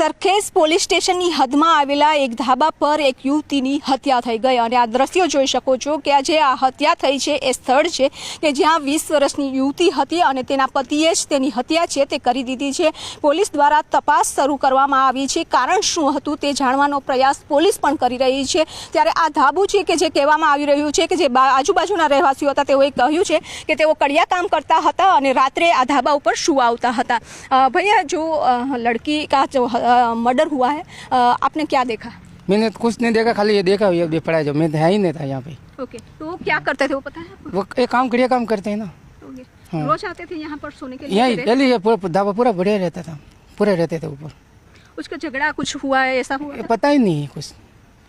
Sarkhej police સ્ટેશનની હદમાં આવેલા એક ધાબા પર એક યુવતીની હત્યા થઈ ગઈ અને આ દ્રશ્યો જોઈ શકો છો કે આજે આ હત્યા થઈ છે એ સ્થળ છે કે જ્યાં 20 વર્ષની યુવતી હતી અને તેના પતિએ જ તેની હત્યા છે તે કરી દીધી છે। પોલીસ દ્વારા તપાસ શરૂ કરવામાં આવી છે। કારણ શું હતું તે જાણવાનો પ્રયાસ પોલીસ પણ કરી રહી છે। ત્યારે આ ધાબુ છે કે જે કહેવામાં આવી રહ્યું છે કે જે આજુબાજુના રહેવાસીઓ હતા તેઓએ કહ્યું છે કે તેઓ કડિયા કામ કરતા હતા અને રાત્રે આ ધાબા ઉપર સુવા આવતા હતા। भैया जो लड़की का जो मर्डर हुआ है आपने क्या देखा? मैंने कुछ नहीं देखा, खाली ये देखा ये पड़ा जो मैं है ही नहीं था यहाँ पे। ओके, तो क्या करते थे वो पता है? वो एक काम कड़िया काम करते हैं ना। हाँ। रोज आते थे यहाँ पर सोने के लिए? यही डेली ये पूरा धाबा पूरा बढ़िया रहता था, पूरे रहते थे ऊपर। उसका झगड़ा कुछ हुआ है, ऐसा हुआ? पता ही नहीं है कुछ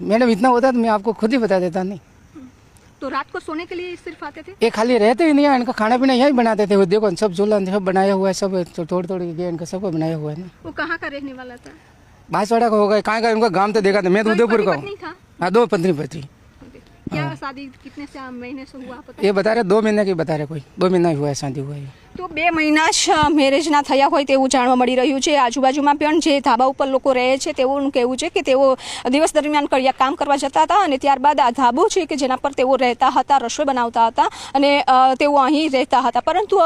मैडम, इतना होता तो मैं आपको खुद ही बता देता। नहीं तो रात को सोने के लिए सिर्फ आते थे? ये खाली रहते ही नहीं है, इनका खाना पीना यही बनाते थे। वो देखो सब झूला सब बनाया हुआ है, सब तोड़ तोड़ के इनका सब बनाया हुआ है ना। वो कहाँ का रहने वाला था? बांसवाड़ा का होगा, कहाँ का इनका गांव तो देखा था मैं तो उदयपुर का हूँ। हाँ 2 पत्नी। क्या शादी कितने से महीने से हुआ पता? ये बता रहे 2 महीने की बता रहे, कोई 2 महीना हुआ है शादी हुआ है। તો 2 મહિના જ મેરેજના થયા હોય તેવું જાણવા મળી રહ્યું છે। આજુબાજુમાં પણ જે ધાબા ઉપર લોકો રહે છે તેઓનું કહેવું છે કે તેઓ દિવસ દરમિયાન કડિયા કામ કરવા જતા હતા અને ત્યારબાદ આ ધાબો છે કે જેના પર તેઓ રહેતા હતા, રસોઈ બનાવતા હતા અને તેઓ અહીં રહેતા હતા। પરંતુ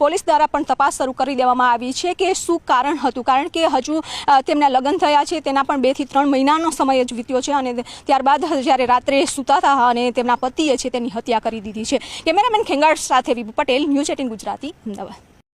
પોલીસ દ્વારા પણ તપાસ શરૂ કરી દેવામાં આવી છે કે શું કારણ હતું, કારણ કે હજુ તેમના લગ્ન થયા છે તેના પણ 2 થી 3 મહિનાનો સમય જ વીત્યો છે અને ત્યારબાદ જ્યારે રાત્રે સૂતા હતા અને તેમના પતિએ છે તેની હત્યા કરી દીધી છે। કેમેરામેન ખેંગાર સાથે વિભુ પટેલ, ન્યૂઝ 18 ગુજરાતી, અમદાવાદ।